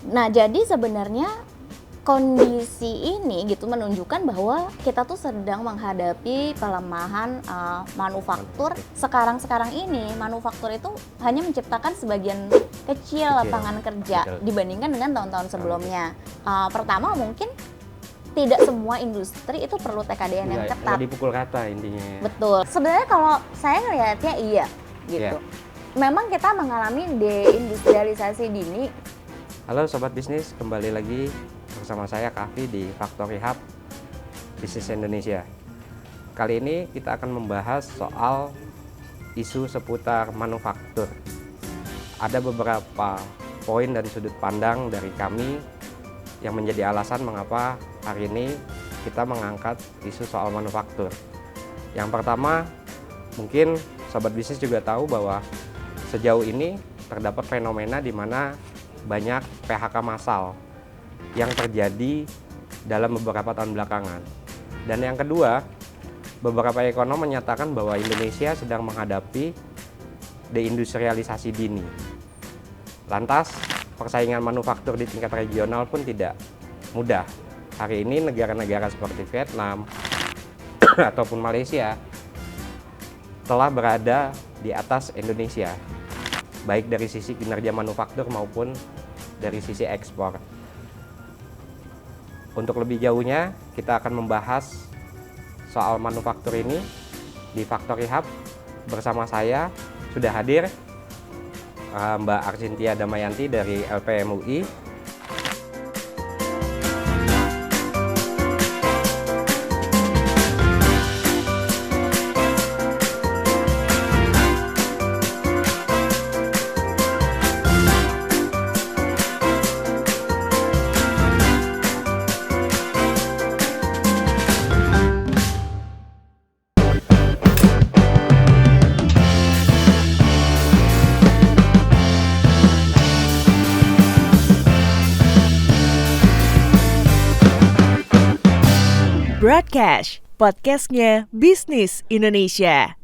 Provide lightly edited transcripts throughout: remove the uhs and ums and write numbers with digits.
Nah, jadi sebenarnya kondisi ini gitu menunjukkan bahwa kita tuh sedang menghadapi pelemahan manufaktur. Sekarang ini manufaktur itu hanya menciptakan sebagian kecil lapangan kerja dibandingkan dengan tahun-tahun sebelumnya. Pertama mungkin tidak semua industri itu perlu TKDN yang ketat. Dipukul rata intinya. Betul. Sebenarnya kalau saya ngelihatnya iya gitu. Memang kita mengalami deindustrialisasi dini. Halo Sobat Bisnis, kembali lagi bersama saya Kavi di Factory Hub Bisnis Indonesia. Kali ini kita akan membahas soal isu seputar manufaktur. Ada beberapa poin dan sudut pandang dari kami yang menjadi alasan mengapa hari ini kita mengangkat isu soal manufaktur. Yang pertama, mungkin Sobat Bisnis juga tahu bahwa sejauh ini terdapat fenomena di mana banyak PHK massal yang terjadi dalam beberapa tahun belakangan. Dan yang kedua, beberapa ekonom menyatakan bahwa Indonesia sedang menghadapi deindustrialisasi dini. Lantas, persaingan manufaktur di tingkat regional pun tidak mudah. Hari ini negara-negara seperti Vietnam ataupun Malaysia telah berada di atas Indonesia, baik dari sisi kinerja manufaktur maupun dari sisi ekspor. Untuk lebih jauhnya, kita akan membahas soal manufaktur ini di Factory Hub. Bersama saya sudah hadir Mbak Arsintia Damayanti dari LPM UI. Broadcast, podcastnya Bisnis Indonesia.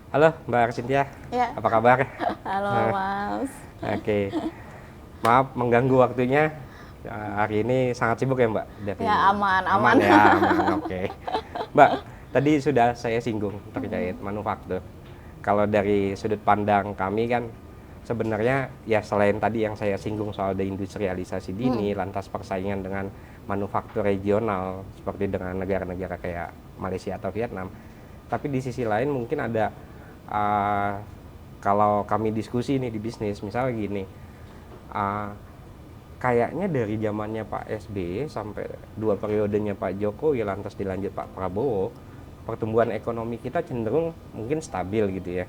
Halo Mbak Arsintia, Ya. apa kabar? Halo Mas. Oke, maaf mengganggu waktunya. Hari ini sangat sibuk ya Mbak? Ya aman. Ya, aman. Oke. Mbak, tadi sudah saya singgung terkait manufaktur. Kalau dari sudut pandang kami kan sebenarnya ya selain tadi yang saya singgung soal deindustrialisasi dini, lantas persaingan dengan manufaktur regional seperti dengan negara-negara kayak Malaysia atau Vietnam. Tapi di sisi lain mungkin ada kalau kami diskusi nih di bisnis, misalnya gini, kayaknya dari zamannya Pak SBY sampai 2 periodenya Pak Jokowi lantas dilanjut Pak Prabowo, pertumbuhan ekonomi kita cenderung mungkin stabil gitu ya.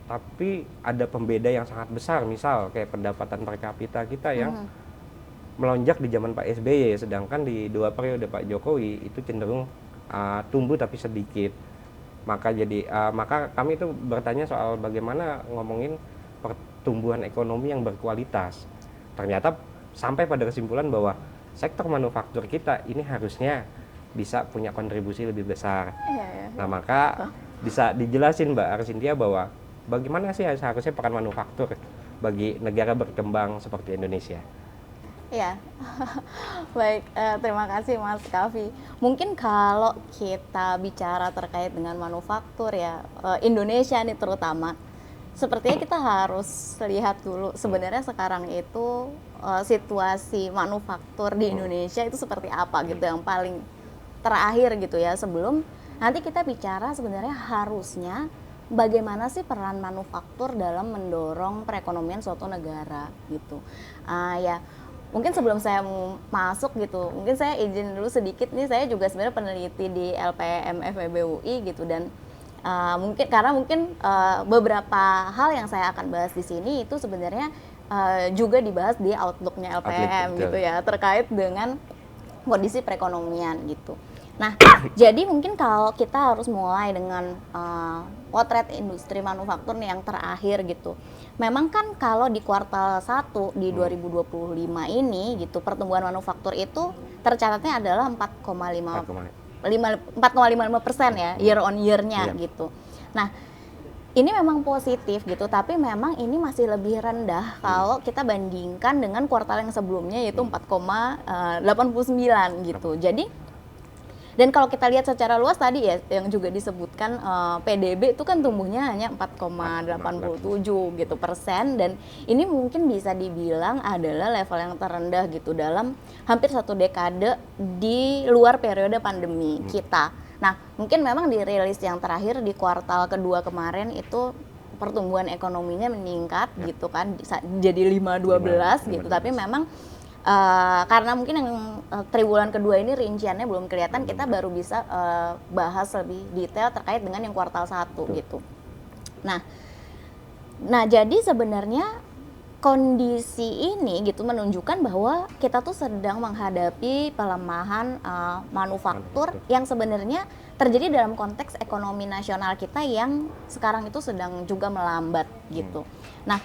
Tapi ada pembeda yang sangat besar, misal kayak pendapatan per kapita kita yang melonjak di zaman Pak SBY, sedangkan di 2 periode Pak Jokowi itu cenderung tumbuh tapi sedikit. Maka kami itu bertanya soal bagaimana ngomongin pertumbuhan ekonomi yang berkualitas. Ternyata sampai pada kesimpulan bahwa sektor manufaktur kita ini harusnya bisa punya kontribusi lebih besar. Nah, maka bisa dijelasin Mbak Arsintia bahwa bagaimana sih seharusnya peran manufaktur bagi negara berkembang seperti Indonesia? Ya, baik, terima kasih Mas Kavi. Mungkin kalau kita bicara terkait dengan manufaktur ya, Indonesia nih terutama, sepertinya kita harus lihat dulu sebenarnya sekarang itu situasi manufaktur di Indonesia itu seperti apa gitu, yang paling terakhir gitu ya, sebelum nanti kita bicara sebenarnya harusnya bagaimana sih peran manufaktur dalam mendorong perekonomian suatu negara gitu. Ya mungkin sebelum saya masuk gitu, mungkin saya izin dulu sedikit nih, saya juga sebenarnya peneliti di LPM FEB UI gitu, dan mungkin beberapa hal yang saya akan bahas di sini itu sebenarnya juga dibahas di outlooknya LPM gitu ya, terkait dengan kondisi perekonomian gitu. Nah, jadi mungkin kalau kita harus mulai dengan potret industri manufaktur nih yang terakhir gitu. Memang kan kalau di kuartal 1 di 2025 ini gitu, pertumbuhan manufaktur itu tercatatnya adalah 4,55% ya, year on year-nya gitu. Nah, ini memang positif gitu, tapi memang ini masih lebih rendah kalau kita bandingkan dengan kuartal yang sebelumnya yaitu 4,89 gitu. Jadi dan kalau kita lihat secara luas tadi ya yang juga disebutkan PDB itu kan tumbuhnya hanya 4,87 gitu persen, dan ini mungkin bisa dibilang adalah level yang terendah gitu dalam hampir 1 dekade di luar periode pandemi kita. Nah, mungkin memang di rilis yang terakhir di kuartal kedua kemarin itu pertumbuhan ekonominya meningkat gitu kan, jadi 5,12 gitu. Tapi memang karena mungkin yang triwulan kedua ini rinciannya belum kelihatan, kita baru bisa bahas lebih detail terkait dengan yang kuartal 1 gitu. Nah, jadi sebenarnya kondisi ini gitu menunjukkan bahwa kita tuh sedang menghadapi pelemahan manufaktur yang sebenarnya terjadi dalam konteks ekonomi nasional kita yang sekarang itu sedang juga melambat gitu. Nah,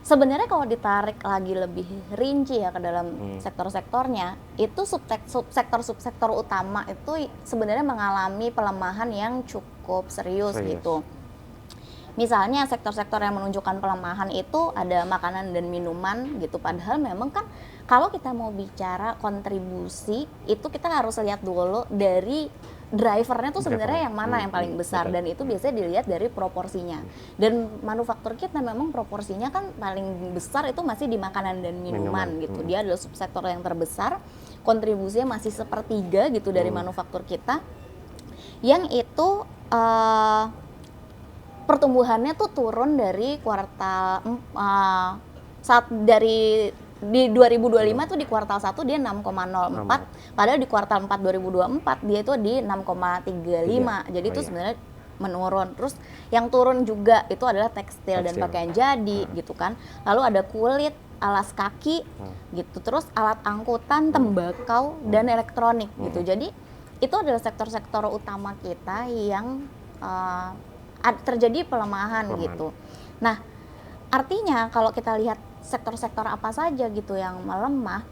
sebenarnya kalau ditarik lagi lebih rinci ya ke dalam sektor-sektornya, itu subsektor utama itu sebenarnya mengalami pelemahan yang cukup serius. Gitu. Misalnya sektor-sektor yang menunjukkan pelemahan itu ada makanan dan minuman gitu. Padahal memang kan kalau kita mau bicara kontribusi itu kita harus lihat dulu dari drivernya tuh sebenarnya yang mana yang paling besar, dan itu biasanya dilihat dari proporsinya. Dan manufaktur kita memang proporsinya kan paling besar itu masih di makanan dan minuman gitu. Dia adalah subsektor yang terbesar, kontribusinya masih 1/3 gitu dari manufaktur kita. Yang itu pertumbuhannya tuh turun dari kuartal di 2025 tuh di kuartal 1 dia 6,04, padahal di kuartal 4 2024 dia itu di 6,35. Jadi itu sebenarnya menurun. Terus yang turun juga itu adalah tekstil dan pakaian jadi gitu kan. Lalu ada kulit, alas kaki gitu. Terus alat angkutan, tembakau dan elektronik gitu. Jadi itu adalah sektor-sektor utama kita yang terjadi pelemahan gitu. Nah, artinya kalau kita lihat sektor-sektor apa saja gitu yang melemah,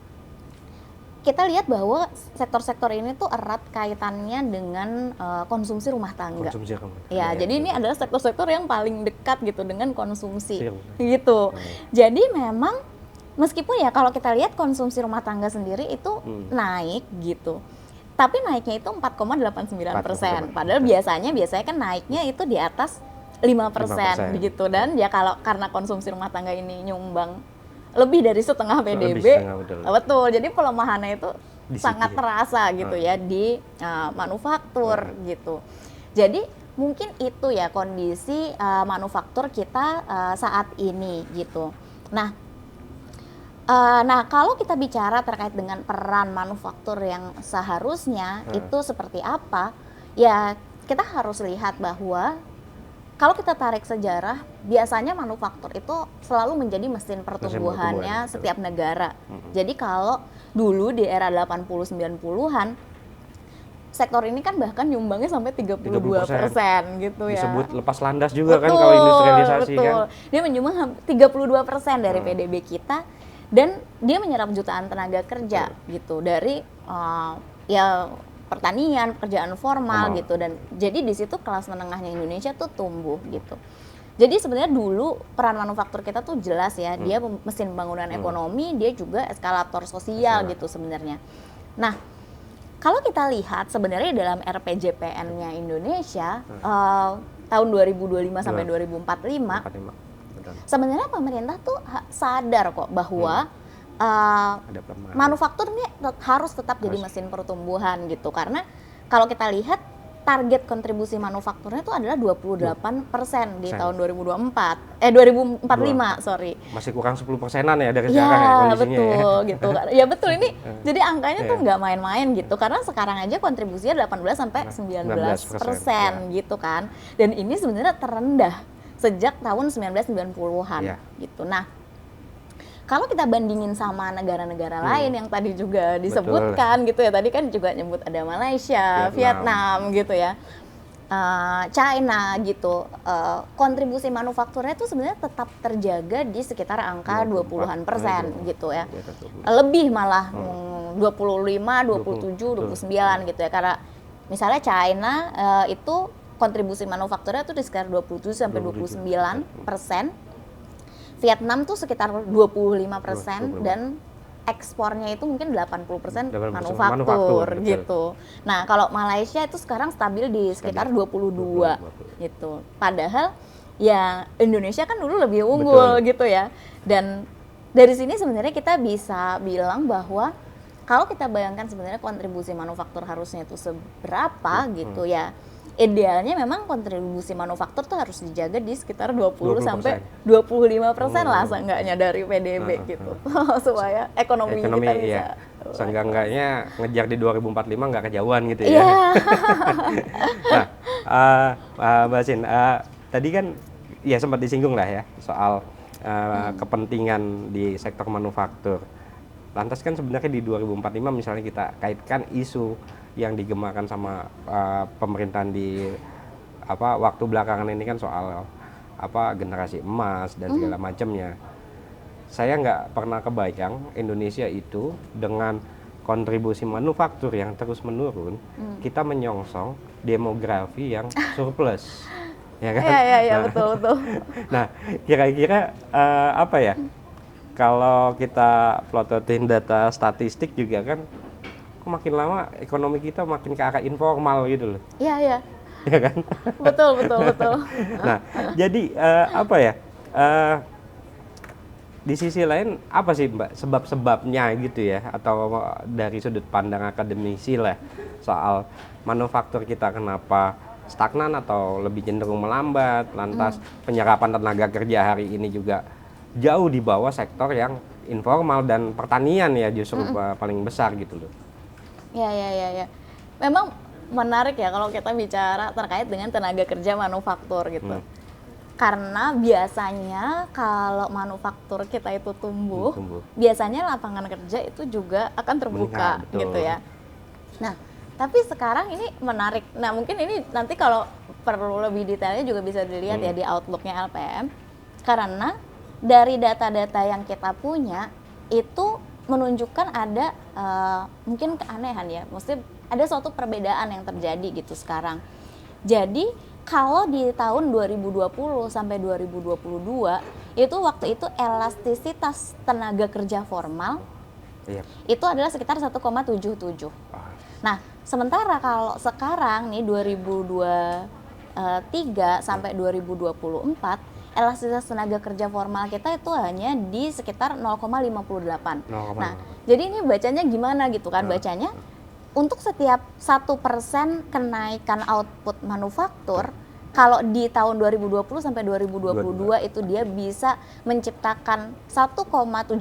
kita lihat bahwa sektor-sektor ini tuh erat kaitannya dengan konsumsi rumah tangga. Ya, jadi ini adalah sektor-sektor yang paling dekat gitu dengan konsumsi gitu. Jadi memang meskipun ya kalau kita lihat konsumsi rumah tangga sendiri itu naik gitu, tapi naiknya itu 4,89%. Padahal biasanya kan naiknya itu di atas 5% gitu. Dan ya kalau karena konsumsi rumah tangga ini nyumbang lebih dari setengah PDB, betul. Jadi pelemahannya itu sangat terasa gitu ya di manufaktur gitu. Jadi mungkin itu ya kondisi manufaktur kita saat ini gitu. Nah, kalau kita bicara terkait dengan peran manufaktur yang seharusnya itu seperti apa, ya kita harus lihat bahwa kalau kita tarik sejarah, biasanya manufaktur itu selalu menjadi mesin pertumbuhannya setiap negara. Jadi kalau dulu di era 80-90-an, sektor ini kan bahkan nyumbangnya sampai 32% gitu ya. Disebut lepas landas juga kan kalau industrialisasi kan. Dia menyumbang 32% dari PDB kita. Dan dia menyerap jutaan tenaga kerja gitu dari ya pertanian, pekerjaan formal gitu, dan jadi di situ kelas menengahnya Indonesia tuh tumbuh gitu. Jadi sebenarnya dulu peran manufaktur kita tuh jelas ya, dia mesin pembangunan ekonomi, dia juga eskalator sosial gitu sebenarnya. Nah, kalau kita lihat sebenarnya dalam RPJPN-nya Indonesia tahun 2025 sampai 2045 sebenarnya pemerintah tuh sadar kok bahwa manufaktur ini harus tetap jadi mesin pertumbuhan gitu, karena kalau kita lihat target kontribusi manufakturnya itu adalah 28% di tahun 2045, sorry. Masih kurang 10%-an ya dari sekarang ya kondisinya. Betul, gitu. Ya betul, ini jadi angkanya tuh nggak main-main gitu, karena sekarang aja kontribusinya 18-19% gitu kan, dan ini sebenarnya terendah sejak tahun 1990-an gitu. Nah, kalau kita bandingin sama negara-negara lain yang tadi juga disebutkan gitu ya, tadi kan juga nyebut ada Malaysia, Vietnam gitu ya, China gitu, kontribusi manufakturnya itu sebenarnya tetap terjaga di sekitar angka 20-an persen gitu ya, lebih malah 25, 27, 29 gitu ya, karena misalnya China itu kontribusi manufakturnya itu di sekitar 27 sampai 29%. Vietnam tuh sekitar 25% dan ekspornya itu mungkin 80% 80% manufaktur manufaktur, betul. gitu. Nah, kalau Malaysia itu sekarang stabil di sekitar 22 gitu. Padahal ya Indonesia kan dulu lebih unggul gitu ya. Dan dari sini sebenarnya kita bisa bilang bahwa kalau kita bayangkan sebenarnya kontribusi manufaktur harusnya itu seberapa gitu ya. Idealnya memang kontribusi manufaktur tuh harus dijaga di sekitar 20 sampai 25% lah seenggaknya dari PDB gitu. Supaya ekonomi kita bisa iya. Seenggaknya ngejar di 2045 nggak kejauhan gitu ya. Iya. Nah, Mbak Sin, tadi kan ya sempat disinggung lah ya soal kepentingan di sektor manufaktur. Lantas kan sebenarnya di 2045 misalnya kita kaitkan isu yang digemakan sama pemerintahan di waktu belakangan ini kan soal generasi emas dan segala macamnya. Saya nggak pernah kebayang Indonesia itu dengan kontribusi manufaktur yang terus menurun, kita menyongsong demografi yang surplus, ya kan? Iya, betul. Nah, kira-kira apa ya? Kalau kita plototin data statistik juga kan, makin lama ekonomi kita makin ke arah informal gitu loh. Iya. Ya kan? Betul. Nah, jadi di sisi lain apa sih Mbak sebab-sebabnya gitu ya, atau dari sudut pandang akademisi lah soal manufaktur kita kenapa stagnan atau lebih cenderung melambat, lantas penyerapan tenaga kerja hari ini juga jauh di bawah sektor yang informal dan pertanian ya justru paling besar gitu loh. Ya. Memang menarik ya kalau kita bicara terkait dengan tenaga kerja manufaktur gitu. Karena biasanya kalau manufaktur kita itu tumbuh, biasanya lapangan kerja itu juga akan terbuka gitu ya. Nah, tapi sekarang ini menarik. Nah, mungkin ini nanti kalau perlu lebih detailnya juga bisa dilihat ya di outlook-nya LPM. Karena dari data-data yang kita punya itu menunjukkan ada mungkin keanehan ya, mesti ada suatu perbedaan yang terjadi gitu sekarang. Jadi kalau di tahun 2020 sampai 2022 itu waktu itu elastisitas tenaga kerja formal itu adalah sekitar 1,77. Nah, sementara kalau sekarang nih 2023 sampai 2024 elastisitas tenaga kerja formal kita itu hanya di sekitar 0,58. Nah, jadi ini bacanya gimana gitu kan? Bacanya untuk setiap 1% kenaikan output manufaktur, kalau di tahun 2020 sampai 2022 itu dia bisa menciptakan 1,77%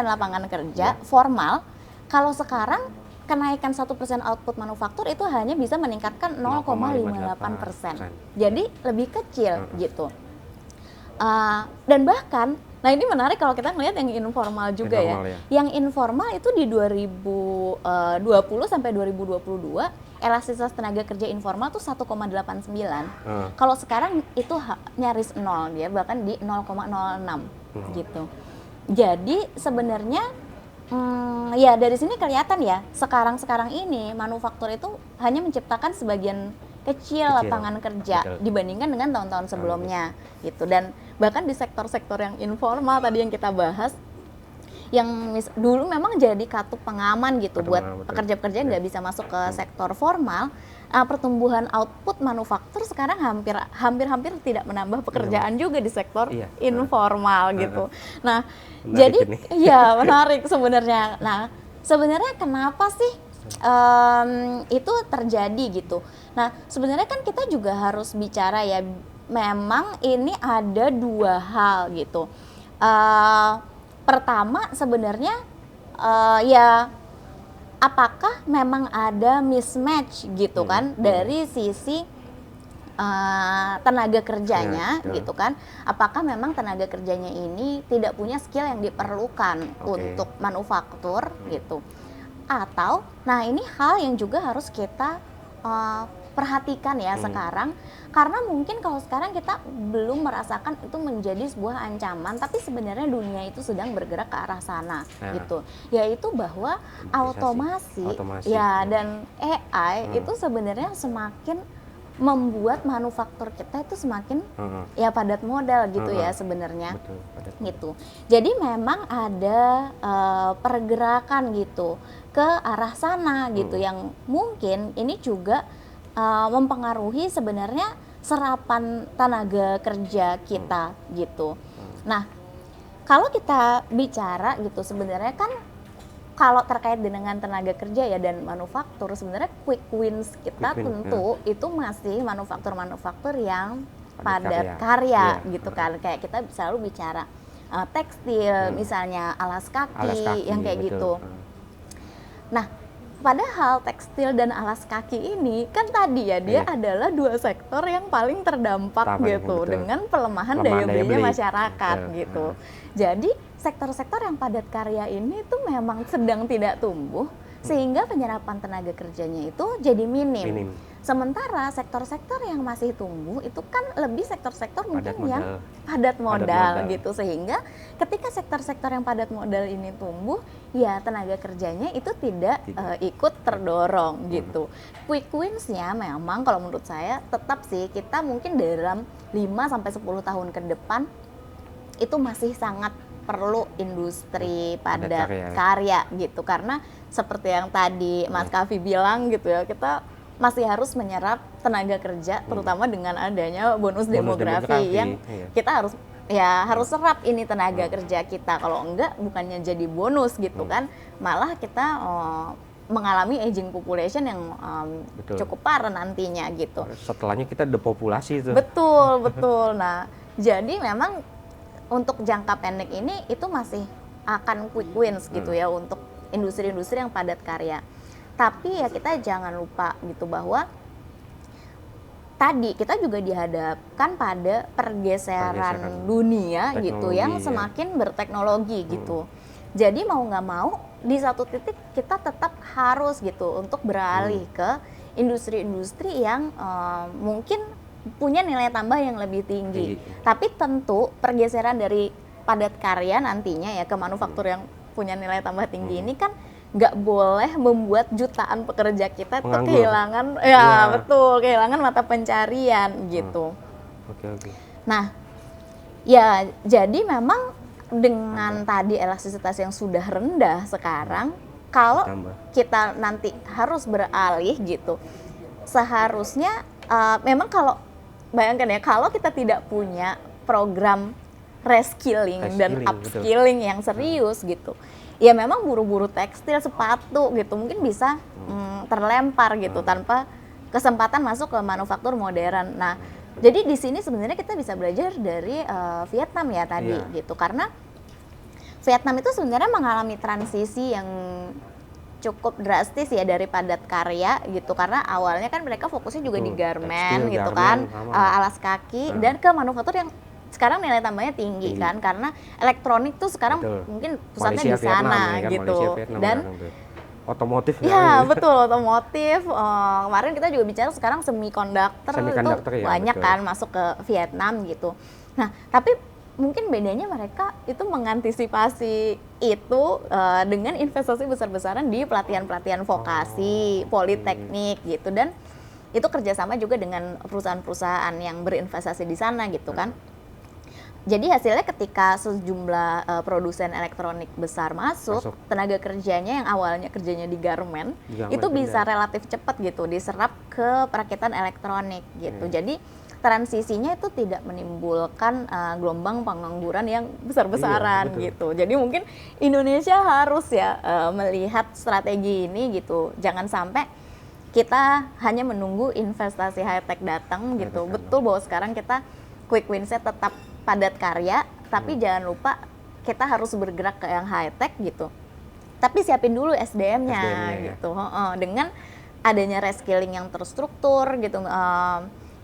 lapangan kerja formal. Kalau sekarang kenaikan 1% output manufaktur itu hanya bisa meningkatkan 0,58%. Jadi lebih kecil gitu. Dan bahkan, nah ini menarik kalau kita melihat yang informal juga ya. Yang informal itu di 2020 sampai 2022 elastisitas tenaga kerja informal tuh 1,89. Kalau sekarang itu nyaris 0 dia, bahkan di 0,06 gitu. Jadi sebenarnya ya dari sini kelihatan ya, sekarang ini manufaktur itu hanya menciptakan sebagian kecil lapangan kerja dibandingkan dengan tahun-tahun sebelumnya gitu. Dan bahkan di sektor-sektor yang informal tadi yang kita bahas, yang dulu memang jadi katup pengaman gitu buat pekerja-pekerja yang nggak bisa masuk ke sektor formal, pertumbuhan output manufaktur sekarang hampir tidak menambah pekerjaan juga di sektor informal gitu. Nah, jadi ya menarik sebenarnya. Nah, sebenarnya kenapa sih itu terjadi gitu? Nah, sebenarnya kan kita juga harus bicara ya, memang ini ada dua hal gitu. Pertama sebenarnya ya apakah memang ada mismatch gitu kan dari sisi tenaga kerjanya gitu kan, apakah memang tenaga kerjanya ini tidak punya skill yang diperlukan untuk manufaktur gitu, atau nah ini hal yang juga harus kita perhatikan ya sekarang, karena mungkin kalau sekarang kita belum merasakan itu menjadi sebuah ancaman, tapi sebenarnya dunia itu sedang bergerak ke arah sana gitu, yaitu bahwa otomasi ya dan AI itu sebenarnya semakin membuat manufaktur kita itu semakin ya padat modal gitu ya sebenarnya. Betul, padat modal. Gitu. Jadi memang ada pergerakan gitu ke arah sana gitu yang mungkin ini juga mempengaruhi sebenarnya serapan tenaga kerja kita gitu. Nah, kalau kita bicara gitu sebenarnya kan kalau terkait dengan tenaga kerja ya dan manufaktur sebenarnya quick wins kita Quick win, tentu itu masih manufaktur-manufaktur yang Padat padat karya Iya, gitu kan. Kayak kita selalu bicara tekstil misalnya alas Alas kaki kaki, yang kayak betul. gitu. Nah, padahal tekstil dan alas kaki ini kan tadi ya dia Iya. adalah dua sektor yang paling terdampak gitu Betul. dengan pelemahan Pelemahan daya daya belinya beli. masyarakat Betul. gitu. Jadi sektor-sektor yang padat karya ini tuh memang sedang tidak tumbuh sehingga penyerapan tenaga kerjanya itu jadi minim. Sementara sektor-sektor yang masih tumbuh itu kan lebih sektor-sektor mungkin yang padat modal gitu, sehingga ketika sektor-sektor yang padat modal ini tumbuh ya tenaga kerjanya itu tidak ikut terdorong gitu. Quick wins-nya memang kalau menurut saya tetap sih kita mungkin dalam 5-10 tahun ke depan itu masih sangat perlu industri padat karya gitu, karena seperti yang tadi Mas Kavi bilang gitu ya, kita masih harus menyerap tenaga kerja terutama dengan adanya bonus demografi yang kita harus serap ini tenaga kerja kita, kalau enggak bukannya jadi bonus gitu kan, malah kita mengalami aging population yang cukup parah nantinya gitu. Setelahnya kita depopulasi itu. Betul. Nah, jadi memang untuk jangka pendek ini itu masih akan quick wins gitu ya untuk industri-industri yang padat karya. Tapi ya kita jangan lupa gitu bahwa tadi kita juga dihadapkan pada pergeseran dunia gitu yang semakin berteknologi gitu. Jadi mau nggak mau di satu titik kita tetap harus gitu untuk beralih ke industri-industri yang mungkin punya nilai tambah yang lebih tinggi. Tapi tentu pergeseran dari padat karya nantinya ya ke manufaktur yang punya nilai tambah tinggi ini kan nggak boleh membuat jutaan pekerja kita itu kehilangan kehilangan mata pencarian gitu. Nah, ya jadi memang dengan tadi elastisitas yang sudah rendah sekarang, kalau kita nanti harus beralih gitu, seharusnya memang kalau bayangkan ya, kalau kita tidak punya program reskilling dan upskilling yang serius gitu, ya memang buru-buru tekstil, sepatu gitu mungkin bisa terlempar gitu tanpa kesempatan masuk ke manufaktur modern. Nah, jadi di sini sebenarnya kita bisa belajar dari Vietnam ya tadi gitu, karena Vietnam itu sebenarnya mengalami transisi yang cukup drastis ya dari padat karya gitu, karena awalnya kan mereka fokusnya juga di garment gitu kan, alas kaki dan ke manufaktur yang sekarang nilai tambahnya tinggi kan, karena elektronik tuh sekarang mungkin pusatnya di sana gitu. Dan otomotif ya betul, otomotif. Kemarin kita juga bicara sekarang semikonduktor itu banyak kan masuk ke Vietnam gitu. Nah, tapi mungkin bedanya mereka itu mengantisipasi itu dengan investasi besar-besaran di pelatihan-pelatihan vokasi, politeknik gitu, dan itu kerjasama juga dengan perusahaan-perusahaan yang berinvestasi di sana gitu kan. Jadi hasilnya ketika sejumlah produsen elektronik besar masuk, tenaga kerjanya yang awalnya kerjanya di garment itu bisa relatif cepat gitu diserap ke perakitan elektronik gitu. Jadi transisinya itu tidak menimbulkan gelombang pengangguran yang besar-besaran gitu. Jadi mungkin Indonesia harus ya melihat strategi ini gitu. Jangan sampai kita hanya menunggu investasi high tech datang gitu. Betul bahwa sekarang kita quick wins-nya tetap padat karya, tapi jangan lupa kita harus bergerak ke yang high tech gitu. Tapi siapin dulu SDM-nya gitu. Dengan adanya reskilling yang terstruktur gitu.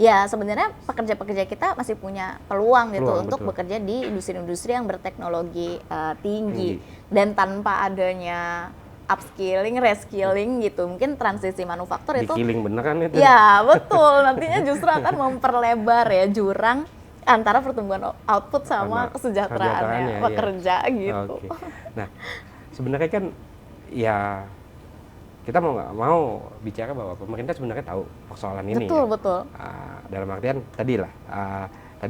Ya sebenarnya pekerja-pekerja kita masih punya peluang gitu untuk bekerja di industri-industri yang berteknologi tinggi. Dan tanpa adanya upskilling, reskilling gitu, mungkin transisi manufaktur itu dikiling beneran itu. Ya betul, nantinya justru akan memperlebar ya jurang antara pertumbuhan output sama kesejahteraannya pekerja gitu. Nah, sebenarnya kan ya kita mau nggak mau bicara bahwa pemerintah sebenarnya tahu persoalan ini. Betul. Dalam artian tadi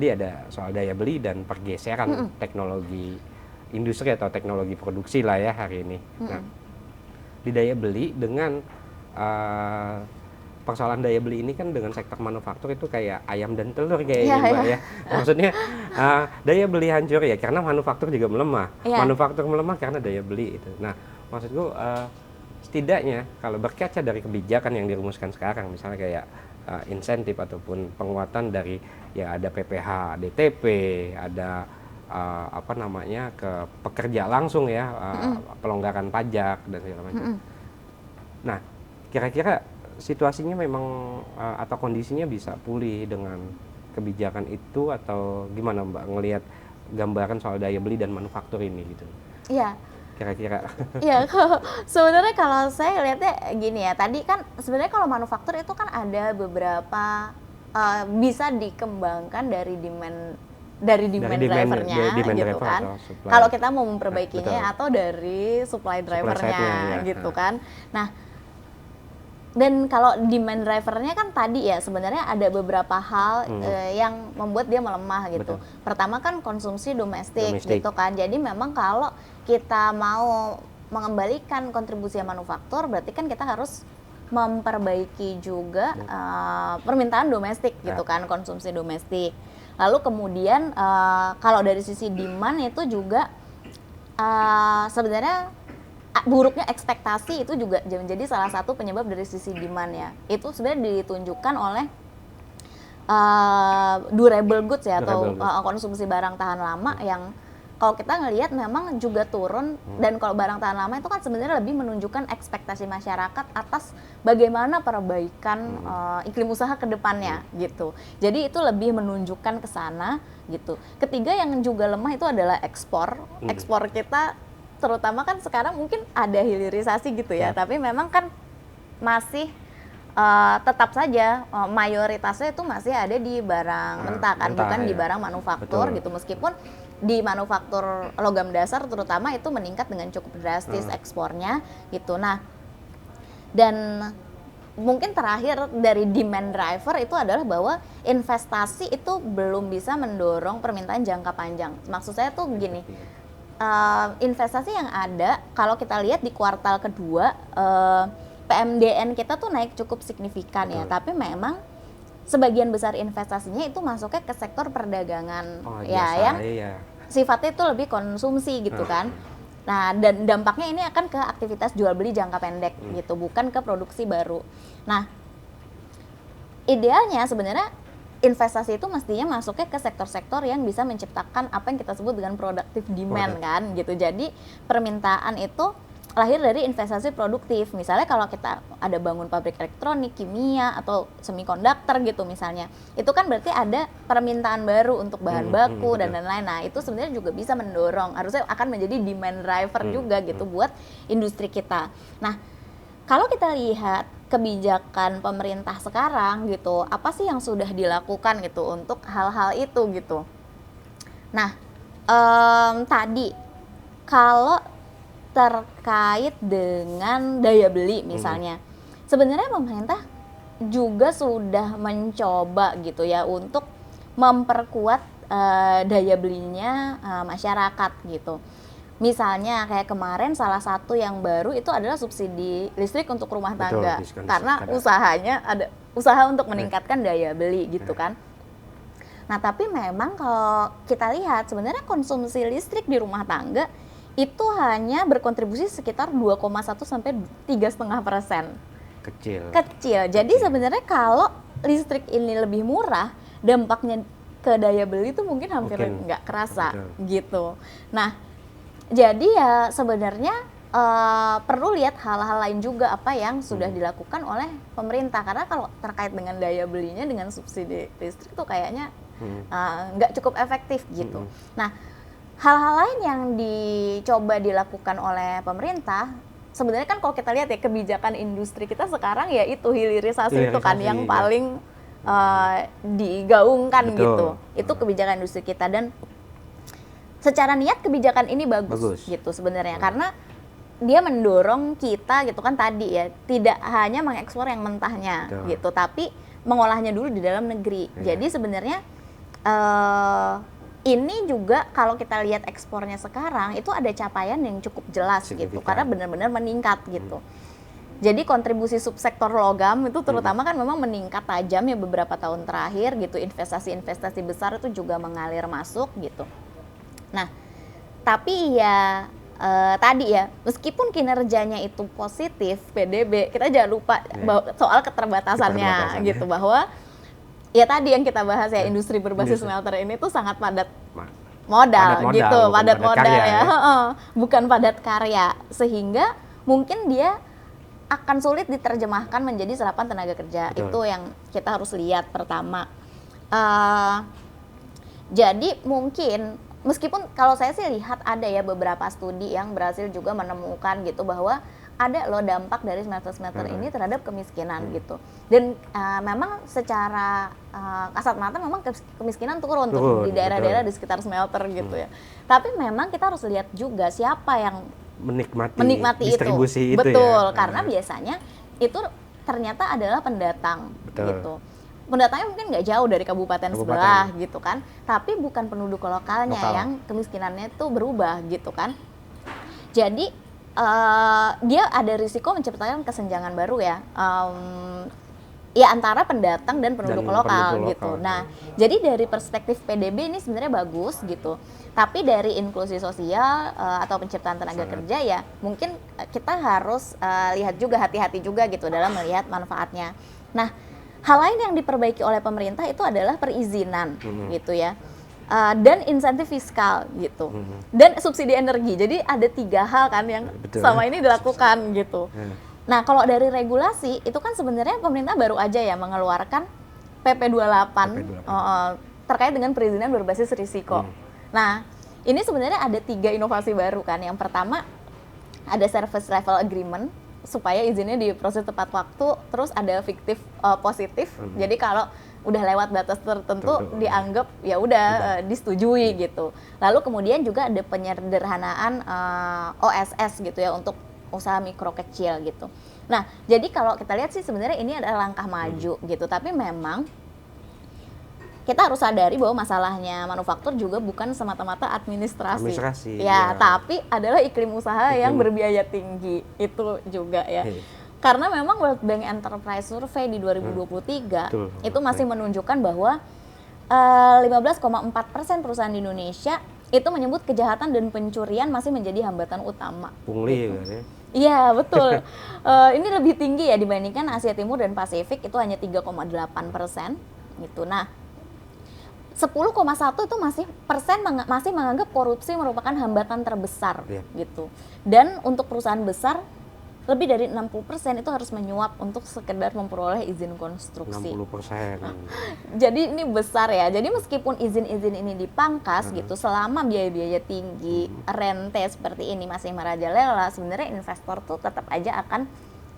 ada soal daya beli dan pergeseran teknologi industri atau teknologi produksi lah ya hari ini. Nah, di daya beli dengan persoalan daya beli ini kan dengan sektor manufaktur itu kayak ayam dan telur kayaknya Mbak ya. Maksudnya daya beli hancur ya karena manufaktur juga melemah. Manufaktur melemah karena daya beli itu. Nah, maksudku setidaknya kalau berkaca dari kebijakan yang dirumuskan sekarang, misalnya kayak insentif ataupun penguatan dari ya ada PPH, DTP, ada ke pekerja langsung ya, pelonggaran pajak dan segala macam. Nah, kira-kira situasinya memang atau kondisinya bisa pulih dengan kebijakan itu atau gimana Mbak ngelihat gambaran soal daya beli dan manufaktur ini gitu? Iya. Kira-kira. Iya, sebenarnya kalau saya lihatnya gini ya, tadi kan sebenarnya kalau manufaktur itu kan ada beberapa bisa dikembangkan dari demand drivernya gitu kan. Kalau kita mau memperbaikinya atau dari supply drivernya gitu kan. Nah, dan kalau demand drivernya kan tadi ya sebenarnya ada beberapa hal yang membuat dia melemah gitu. Pertama kan konsumsi domestik gitu kan. Jadi memang kalau kita mau mengembalikan kontribusi manufaktur berarti kan kita harus memperbaiki juga permintaan domestik gitu kan, konsumsi domestik. Lalu kemudian kalau dari sisi demand itu juga sebenarnya buruknya ekspektasi itu juga menjadi salah satu penyebab dari sisi demand ya. Itu sebenarnya ditunjukkan oleh durable goods ya atau konsumsi barang tahan lama yang kalau kita ngelihat memang juga turun. Dan kalau barang tahan lama itu kan sebenarnya lebih menunjukkan ekspektasi masyarakat atas bagaimana perbaikan iklim usaha ke depannya gitu. Jadi itu lebih menunjukkan ke sana gitu. Ketiga yang juga lemah itu adalah ekspor. Ekspor kita terutama kan sekarang mungkin ada hilirisasi gitu ya, tapi memang kan masih tetap saja mayoritasnya itu masih ada di barang mentah kan, bukan di barang manufaktur gitu. Meskipun di manufaktur logam dasar terutama itu meningkat dengan cukup drastis ekspornya gitu. Nah, dan mungkin terakhir dari demand driver itu adalah bahwa investasi itu belum bisa mendorong permintaan jangka panjang. Maksud saya tuh gini, investasi yang ada kalau kita lihat di kuartal kedua PMDN kita tuh naik cukup signifikan ya, tapi memang sebagian besar investasinya itu masuknya ke sektor perdagangan yang sifatnya itu lebih konsumsi gitu kan. Nah, dan dampaknya ini akan ke aktivitas jual beli jangka pendek gitu, bukan ke produksi baru. Nah, idealnya sebenarnya investasi itu mestinya masuknya ke sektor-sektor yang bisa menciptakan apa yang kita sebut dengan productive demand kan gitu. Jadi permintaan itu lahir dari investasi produktif. Misalnya kalau kita ada bangun pabrik elektronik, kimia atau semikonduktor gitu misalnya, itu kan berarti ada permintaan baru untuk bahan baku dan lain-lain. Nah, itu sebenarnya juga bisa mendorong, harusnya akan menjadi demand driver juga gitu buat industri kita. Nah, kalau kita lihat kebijakan pemerintah sekarang gitu, apa sih yang sudah dilakukan gitu untuk hal-hal itu gitu. Nah, tadi kalau terkait dengan daya beli misalnya, sebenarnya pemerintah juga sudah mencoba gitu ya untuk memperkuat daya belinya masyarakat gitu. Misalnya kayak kemarin salah satu yang baru itu adalah subsidi listrik untuk rumah tangga. Karena usahanya ada usaha untuk meningkatkan daya beli gitu kan. Nah, tapi memang kalau kita lihat sebenarnya konsumsi listrik di rumah tangga itu hanya berkontribusi sekitar 2,1 sampai 3,5%. Kecil. Jadi sebenarnya kalau listrik ini lebih murah, dampaknya ke daya beli itu mungkin hampir nggak kerasa gitu. Nah, jadi ya sebenarnya perlu lihat hal-hal lain juga apa yang sudah dilakukan oleh pemerintah. Karena kalau terkait dengan daya belinya dengan subsidi listrik itu kayaknya nggak cukup efektif gitu. Nah, hal-hal lain yang dicoba dilakukan oleh pemerintah, sebenarnya kan kalau kita lihat ya kebijakan industri kita sekarang ya itu hilirisasi itu kan yang paling digaungkan gitu. Itu kebijakan industri kita dan secara niat kebijakan ini bagus. Gitu sebenarnya karena dia mendorong kita gitu kan tadi ya, tidak hanya mengekspor yang mentahnya Betul. gitu, tapi mengolahnya dulu di dalam negeri. Iya. Jadi sebenarnya ini juga kalau kita lihat ekspornya sekarang itu ada capaian yang cukup jelas gitu, Signifikan. karena benar-benar meningkat gitu. Jadi kontribusi subsektor logam itu terutama kan memang meningkat tajam ya beberapa tahun terakhir gitu, investasi-investasi besar itu juga mengalir masuk gitu. Nah, tapi ya tadi ya, meskipun kinerjanya itu positif PDB, kita jangan lupa soal keterbatasannya gitu, bahwa ya tadi yang kita bahas ya, industri berbasis smelter ini tuh sangat padat modal gitu, padat modal ya, bukan padat karya, sehingga mungkin dia akan sulit diterjemahkan menjadi serapan tenaga kerja. Betul. Itu yang kita harus lihat pertama. Jadi mungkin meskipun kalau saya sih lihat ada ya beberapa studi yang berhasil juga menemukan gitu bahwa ada loh dampak dari smelter-smelter ini terhadap kemiskinan gitu. Dan memang secara kasat mata memang kemiskinan turun tuh di daerah-daerah di sekitar smelter gitu ya. Tapi memang kita harus lihat juga siapa yang menikmati distribusi itu. Betul, ya. karena biasanya itu ternyata adalah pendatang. Betul. Gitu. Pendatangnya mungkin nggak jauh dari kabupaten sebelah gitu kan, tapi bukan penduduk lokalnya yang kemiskinannya itu berubah gitu kan. Jadi dia ada risiko menciptakan kesenjangan baru ya, ya antara pendatang dan penduduk lokal gitu. Nah, jadi dari perspektif PDB ini sebenarnya bagus gitu. Tapi dari inklusi sosial atau penciptaan tenaga kerja ya mungkin kita harus lihat juga, hati-hati juga gitu dalam melihat manfaatnya. Nah, hal lain yang diperbaiki oleh pemerintah itu adalah perizinan gitu ya. Dan insentif fiskal gitu, dan subsidi energi. Jadi ada 3 hal kan yang selama ini dilakukan gitu. Nah, kalau dari regulasi itu kan sebenarnya pemerintah baru aja ya mengeluarkan PP 28 terkait dengan perizinan berbasis risiko. Nah, ini sebenarnya ada 3 inovasi baru kan. Yang pertama ada service level agreement supaya izinnya diproses tepat waktu, terus ada fiktif positif. Jadi kalau udah lewat batas tertentu dianggap ya udah disetujui gitu. Lalu kemudian juga ada penyederhanaan OSS gitu ya untuk usaha mikro kecil gitu. Nah, jadi kalau kita lihat sih sebenarnya ini adalah langkah maju gitu, tapi memang kita harus sadari bahwa masalahnya manufaktur juga bukan semata-mata administrasi. Ya, tapi adalah iklim usaha yang berbiaya tinggi itu juga ya. Karena memang World Bank Enterprise Survey di 2023 itu masih menunjukkan bahwa 15,4% perusahaan di Indonesia itu menyebut kejahatan dan pencurian masih menjadi hambatan utama. Pungli gitu. ya. Iya, betul. Ini lebih tinggi ya dibandingkan Asia Timur dan Pasifik, itu hanya 3,8% gitu. Nah, 10,1 itu masih menganggap korupsi merupakan hambatan terbesar gitu. Dan untuk perusahaan besar lebih dari 60% itu harus menyuap untuk sekedar memperoleh izin konstruksi. 60%. Jadi ini besar ya. Jadi meskipun izin-izin ini dipangkas gitu, selama biaya-biaya tinggi, rente seperti ini masih merajalela, sebenarnya investor tuh tetap aja akan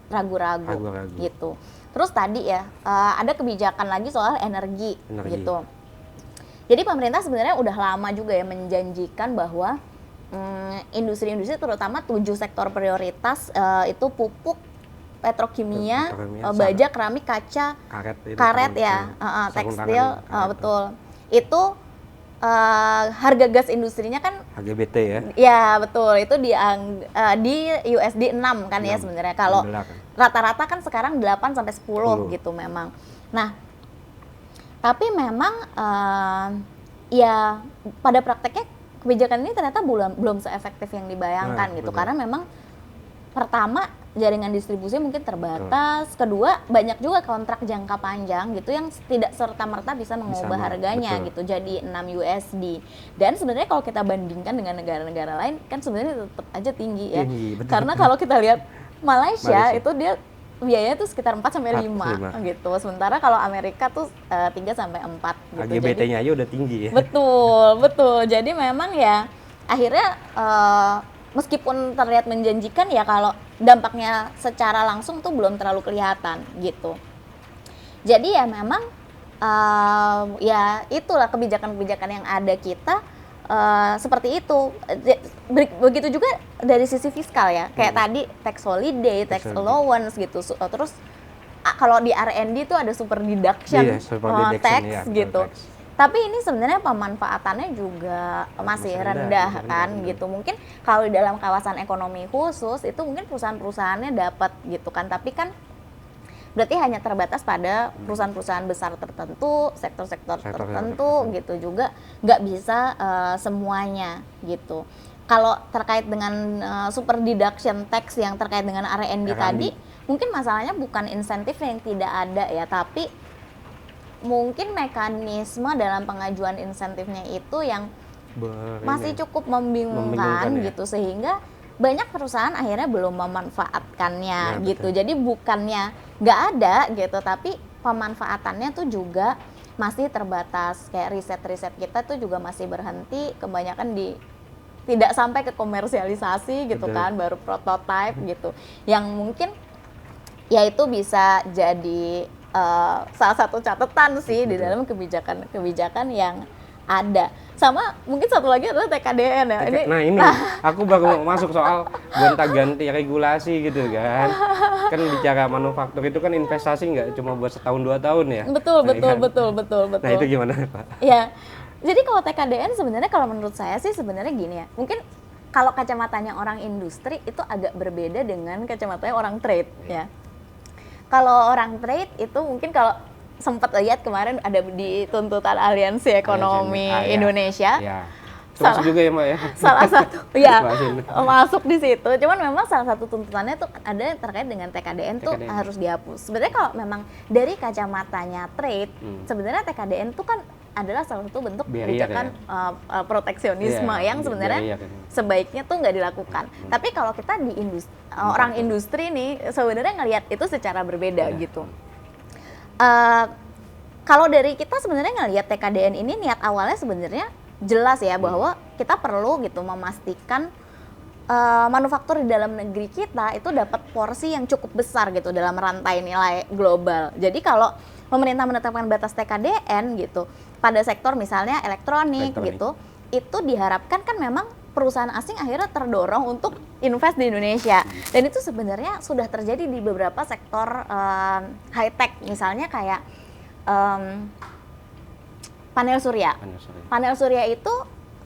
ragu-ragu gitu. Terus tadi ya, ada kebijakan lagi soal energi. Gitu. Jadi pemerintah sebenarnya udah lama juga ya menjanjikan bahwa industri-industri terutama 7 sektor prioritas itu pupuk, petrokimia, baja, keramik, kaca, karet ya, tekstil, betul. Itu harga gas industrinya kan HGBT ya. Ya, betul. Itu di USD 6 kan 6, ya sebenarnya. Kalau rata-rata kan sekarang 8 sampai 10 gitu memang. Nah, tapi memang ya pada prakteknya kebijakan ini ternyata belum seefektif yang dibayangkan gitu. Karena memang pertama jaringan distribusi mungkin terbatas, kedua banyak juga kontrak jangka panjang gitu yang tidak serta-merta bisa mengubah harganya gitu jadi 6 USD. Dan sebenarnya kalau kita bandingkan dengan negara-negara lain kan sebenarnya tetap aja tinggi ya. Karena kalau kita lihat Malaysia itu dia biayanya tuh sekitar 4 sampai 5 gitu. Sementara kalau Amerika tuh 3 sampai 4 gitu. HGBT-nya aja udah tinggi ya. Betul. Jadi memang ya akhirnya meskipun terlihat menjanjikan ya kalau dampaknya secara langsung tuh belum terlalu kelihatan gitu. Jadi ya memang ya itulah kebijakan-kebijakan yang ada kita seperti itu. Begitu juga dari sisi fiskal ya, kayak tadi tax holiday, tax allowance gitu. Terus kalau di R&D itu ada super deduction, Iya, super deduction, tax iya, gitu. tax. Tapi ini sebenarnya pemanfaatannya juga masih rendah kan gitu. Mungkin kalau di dalam kawasan ekonomi khusus itu mungkin perusahaan-perusahaannya dapat gitu kan. Tapi kan berarti hanya terbatas pada perusahaan-perusahaan besar tertentu, sektor-sektor tertentu gitu, juga nggak bisa semuanya gitu. Kalau terkait dengan super deduction tax yang terkait dengan R&D tadi, mungkin masalahnya bukan insentif yang tidak ada ya, tapi mungkin mekanisme dalam pengajuan insentifnya itu yang masih cukup membingungkan gitu, sehingga banyak perusahaan akhirnya belum memanfaatkannya gitu. Jadi bukannya nggak ada gitu, tapi pemanfaatannya tuh juga masih terbatas. Kayak riset-riset kita tuh juga masih berhenti, kebanyakan tidak sampai ke komersialisasi gitu kan, baru prototype gitu. Yang mungkin ya itu bisa jadi salah satu catatan sih di dalam kebijakan yang ada. Sama mungkin satu lagi adalah TKDN ya. Ini aku baru mau masuk soal gonta-ganti regulasi gitu kan. Kan bicara manufaktur itu kan investasi nggak cuma buat setahun 2 tahun ya. Betul. Nah itu gimana Pak? Ya, jadi kalau TKDN sebenarnya kalau menurut saya sih sebenarnya gini ya. Mungkin kalau kacamatanya orang industri itu agak berbeda dengan kacamatanya orang trade ya. Kalau orang trade itu mungkin kalau sempat lihat kemarin ada di tuntutan Aliansi Ekonomi Indonesia. Ya. Masuk juga ya Mbak ya? Salah satu, ya masuk di situ. Cuman memang salah satu tuntutannya tuh ada yang terkait dengan TKDN tuh harus dihapus. Sebenarnya kalau memang dari kacamatanya trade, sebenarnya TKDN tuh kan adalah salah satu bentuk kebijakan proteksionisme yang sebenarnya sebaiknya tuh nggak dilakukan. Tapi kalau kita di orang industri nih sebenarnya ngelihat itu secara berbeda gitu. Kalau dari kita sebenarnya ngelihat TKDN ini niat awalnya sebenarnya jelas ya bahwa kita perlu gitu memastikan manufaktur di dalam negeri kita itu dapat porsi yang cukup besar gitu dalam rantai nilai global. Jadi kalau pemerintah menetapkan batas TKDN gitu pada sektor misalnya elektronik gitu, itu diharapkan kan memang perusahaan asing akhirnya terdorong untuk invest di Indonesia. Dan itu sebenarnya sudah terjadi di beberapa sektor high tech, misalnya kayak panel surya. Panel surya itu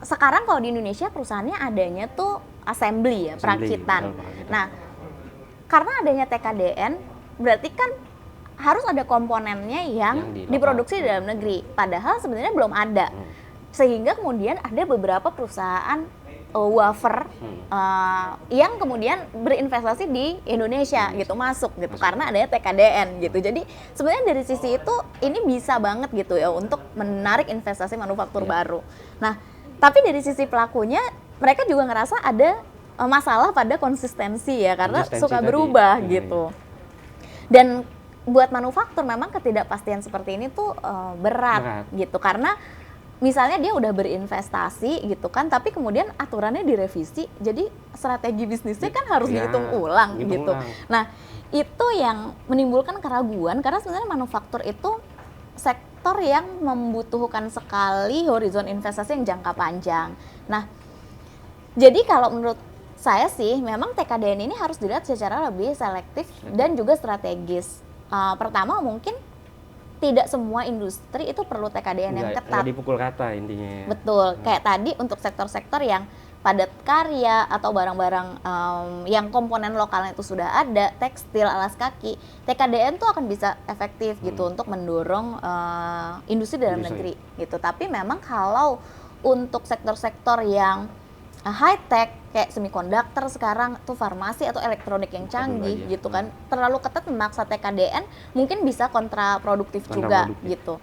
sekarang kalau di Indonesia perusahaannya adanya tuh assembly ya, perakitan. Nah, karena adanya TKDN berarti kan harus ada komponennya yang diproduksi di dalam negeri. Padahal sebenarnya belum ada. Sehingga kemudian ada beberapa perusahaan wafer yang kemudian berinvestasi di Indonesia gitu, masuk gitu karena adanya TKDN gitu. Jadi sebenarnya dari sisi itu ini bisa banget gitu ya untuk menarik investasi manufaktur baru. Nah, tapi dari sisi pelakunya mereka juga ngerasa ada masalah pada konsistensi ya, karena suka berubah gitu. Dan buat manufaktur memang ketidakpastian seperti ini tuh berat gitu, karena misalnya dia udah berinvestasi gitu kan, tapi kemudian aturannya direvisi, jadi strategi bisnisnya kan harus dihitung ulang gitu. Nah, itu yang menimbulkan keraguan karena sebenarnya manufaktur itu sektor yang membutuhkan sekali horizon investasi yang jangka panjang. Nah, jadi kalau menurut saya sih memang TKDN ini harus dilihat secara lebih selektif dan juga strategis. Pertama mungkin tidak semua industri itu perlu TKDN yang ketat. Dipukul rata intinya. Betul, kayak tadi untuk sektor-sektor yang padat karya atau barang-barang yang komponen lokalnya itu sudah ada, tekstil, alas kaki, TKDN tuh akan bisa efektif gitu untuk mendorong industri dalam negeri gitu. Tapi memang kalau untuk sektor-sektor yang high tech kayak semikonduktor sekarang tuh, farmasi atau elektronik yang canggih gitu kan, terlalu ketat memaksa TKDN mungkin bisa kontraproduktif juga gitu.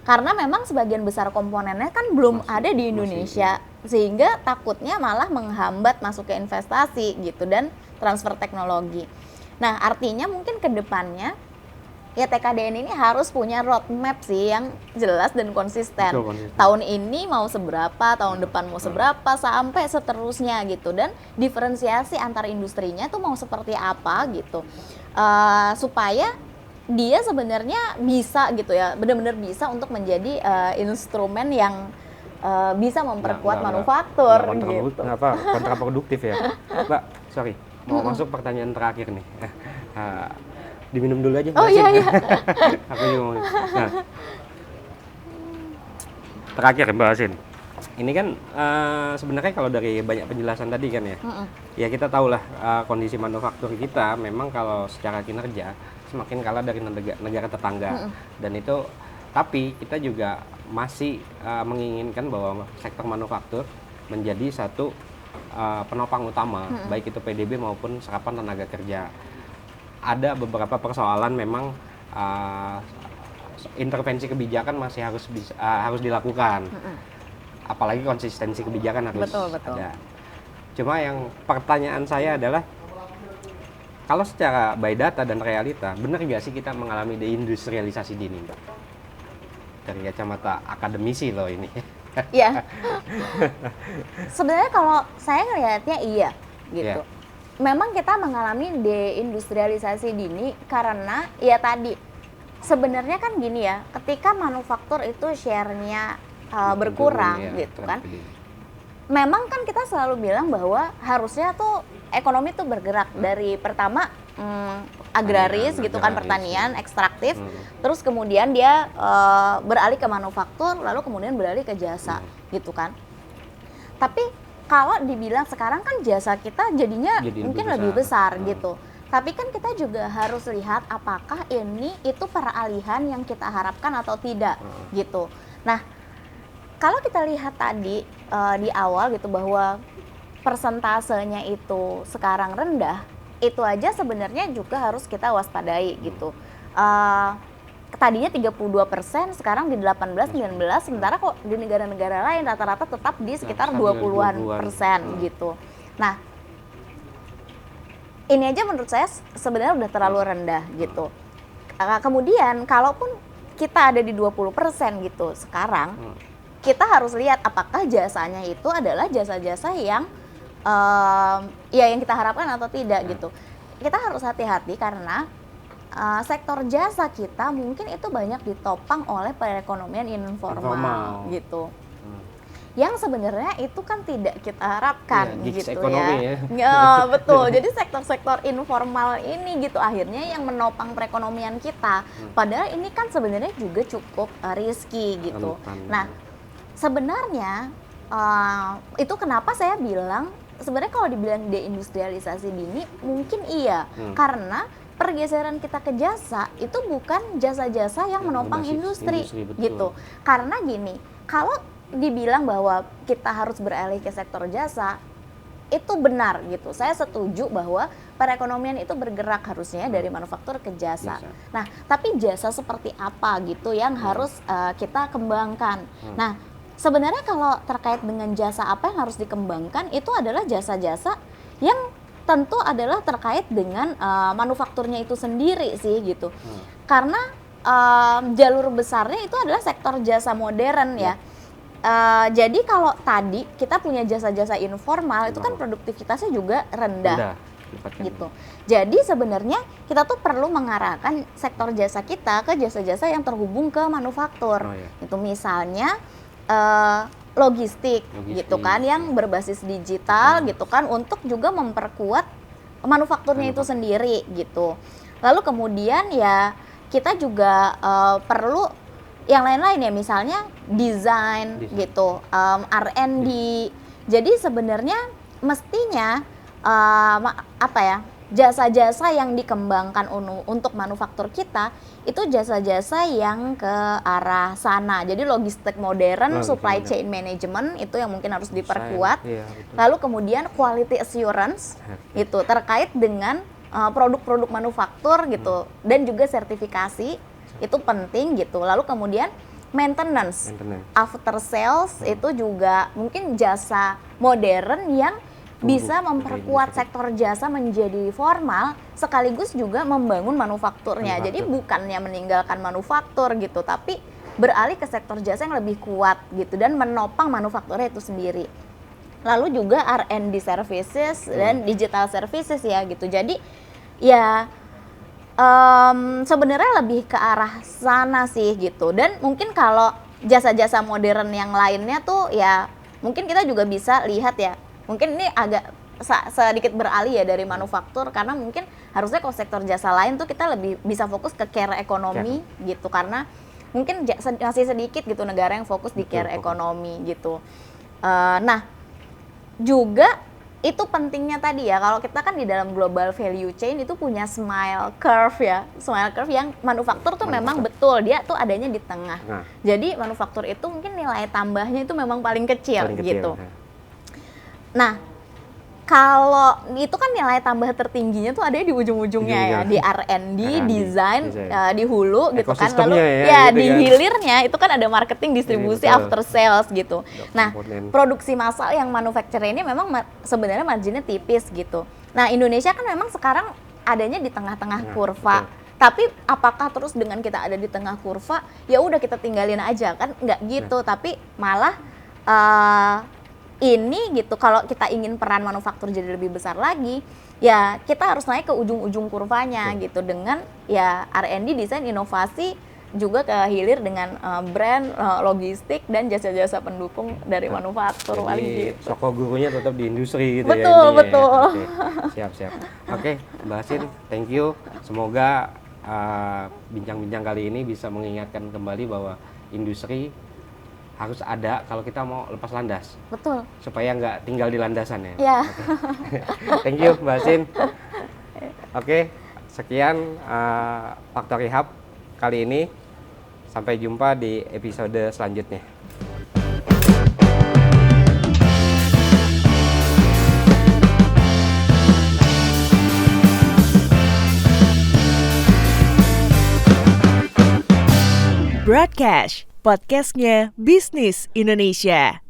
Karena memang sebagian besar komponennya kan belum ada di Indonesia, sehingga takutnya malah menghambat masuknya investasi gitu dan transfer teknologi. Nah, artinya mungkin ke depannya ya TKDN ini harus punya roadmap sih yang jelas dan konsisten. Tahun ini mau seberapa, tahun depan mau seberapa, sampai seterusnya gitu. Dan diferensiasi antar industrinya tuh mau seperti apa gitu. Supaya dia sebenarnya bisa gitu ya, benar-benar bisa untuk menjadi instrumen yang bisa memperkuat manufaktur gitu. Kontraproduktif ya. Mbak, sorry, mau masuk pertanyaan terakhir nih. Diminum dulu aja. Oh iya. Aku juga mau. Nah, terakhir Mbak Asin. Ini kan sebenarnya kalau dari banyak penjelasan tadi kan ya, ya kita tahulah kondisi manufaktur kita memang kalau secara kinerja semakin kalah dari negara tetangga, dan itu tapi kita juga masih menginginkan bahwa sektor manufaktur menjadi satu penopang utama, baik itu PDB maupun serapan tenaga kerja. Ada beberapa persoalan memang intervensi kebijakan masih harus dilakukan. Apalagi konsistensi kebijakan harus ada. Cuma yang pertanyaan saya adalah, kalau secara by data dan realita, benar nggak sih kita mengalami deindustrialisasi dini, Mbak? Dari kacamata akademisi loh ini. Iya. Sebenarnya kalau saya ngelihatnya iya gitu. Memang kita mengalami deindustrialisasi dini karena ya tadi sebenarnya kan gini ya, ketika manufaktur itu share-nya berkurang gitu kan. Memang kan kita selalu bilang bahwa harusnya tuh ekonomi tuh bergerak dari pertama agraris gitu kan, pertanian ekstraktif, terus kemudian dia beralih ke manufaktur, lalu kemudian beralih ke jasa gitu kan. Tapi kalau dibilang sekarang kan jasa kita jadinya mungkin lebih besar gitu. Tapi kan kita juga harus lihat apakah ini itu peralihan yang kita harapkan atau tidak gitu. Nah, kalau kita lihat tadi di awal gitu bahwa persentasenya itu sekarang rendah, itu aja sebenarnya juga harus kita waspadai gitu. Tadinya 32%, sekarang di 18-19, sementara kok di negara-negara lain rata-rata tetap di sekitar 20-an persen gitu. Nah, ini aja menurut saya sebenarnya udah terlalu rendah gitu. Kemudian kalaupun kita ada di 20% gitu sekarang, kita harus lihat apakah jasanya itu adalah jasa-jasa yang ya yang kita harapkan atau tidak gitu. Kita harus hati-hati karena sektor jasa kita mungkin itu banyak ditopang oleh perekonomian informal gitu. Yang sebenarnya itu kan tidak kita harapkan gitu ya. Betul. Jadi sektor-sektor informal ini gitu akhirnya yang menopang perekonomian kita. Padahal ini kan sebenarnya juga cukup risky gitu. Nah, sebenarnya itu kenapa saya bilang sebenarnya kalau dibilang deindustrialisasi dini mungkin iya, karena pergeseran kita ke jasa itu bukan jasa-jasa yang menopang industri gitu. Karena gini, kalau dibilang bahwa kita harus beralih ke sektor jasa, itu benar gitu. Saya setuju bahwa perekonomian itu bergerak harusnya dari manufaktur ke jasa. Nah, tapi jasa seperti apa gitu yang harus kita kembangkan. Nah, sebenarnya kalau terkait dengan jasa apa yang harus dikembangkan, itu adalah jasa-jasa yang tentu adalah terkait dengan manufakturnya itu sendiri sih gitu. Karena jalur besarnya itu adalah sektor jasa modern ya. Jadi kalau tadi kita punya jasa-jasa informal itu kan produktivitasnya juga rendah gitu. Jadi sebenarnya kita tuh perlu mengarahkan sektor jasa kita ke jasa-jasa yang terhubung ke manufaktur. Itu misalnya logistik gitu kan, yang berbasis digital gitu kan, untuk juga memperkuat manufakturnya itu sendiri gitu. Lalu kemudian ya kita juga perlu yang lain-lain ya, misalnya desain gitu, R&D. Jadi sebenarnya mestinya apa ya, jasa-jasa yang dikembangkan untuk manufaktur kita itu jasa-jasa yang ke arah sana. Jadi logistik modern, supply chain management itu yang mungkin harus diperkuat. Lalu kemudian quality assurance itu terkait dengan produk-produk manufaktur gitu, dan juga sertifikasi itu penting gitu. Lalu kemudian maintenance. After sales itu juga mungkin jasa modern yang bisa memperkuat sektor jasa menjadi formal sekaligus juga membangun manufakturnya. Jadi bukannya meninggalkan manufaktur gitu, tapi beralih ke sektor jasa yang lebih kuat gitu dan menopang manufakturnya itu sendiri. Lalu juga R&D services dan digital services ya gitu. Jadi ya sebenarnya lebih ke arah sana sih gitu. Dan mungkin kalau jasa-jasa modern yang lainnya tuh ya mungkin kita juga bisa lihat ya, mungkin ini agak sedikit beralih ya dari manufaktur, karena mungkin harusnya kalau sektor jasa lain tuh kita lebih bisa fokus ke care ekonomi gitu, karena mungkin masih sedikit gitu negara yang fokus di care ekonomi gitu. Nah juga itu pentingnya tadi ya, kalau kita kan di dalam global value chain itu punya smile curve ya, smile curve yang manufaktur tuh memang betul dia tuh adanya di tengah. Jadi manufaktur itu mungkin nilai tambahnya itu memang paling kecil gitu. Nah kalau itu kan nilai tambah tertingginya tuh ada di ujung-ujungnya ya, di R&D, desain, di hulu gitu kan, lalu ya di hilirnya itu kan ada marketing, distribusi, after sales gitu. Nah produksi massal yang manufacturer ini memang sebenarnya marginnya tipis gitu. Nah Indonesia kan memang sekarang adanya di tengah-tengah kurva. Tapi apakah terus dengan kita ada di tengah kurva ya udah kita tinggalin aja, kan nggak gitu. Tapi malah ini gitu, kalau kita ingin peran manufaktur jadi lebih besar lagi ya kita harus naik ke ujung-ujung kurvanya gitu, dengan ya R&D, desain, inovasi, juga ke hilir dengan brand, logistik, dan jasa-jasa pendukung dari manufaktur. Jadi gitu. Soko gurunya tetap di industri gitu betul, ya. Betul. Siap. Oke, Mbak Asin, thank you. Semoga bincang-bincang kali ini bisa mengingatkan kembali bahwa industri harus ada kalau kita mau lepas landas. Betul. Supaya nggak tinggal di landasan ya. Iya. Okay. Thank you Mbak Asin. Oke, sekian Factory Hub kali ini. Sampai jumpa di episode selanjutnya. Broadcast, podcastnya Bisnis Indonesia.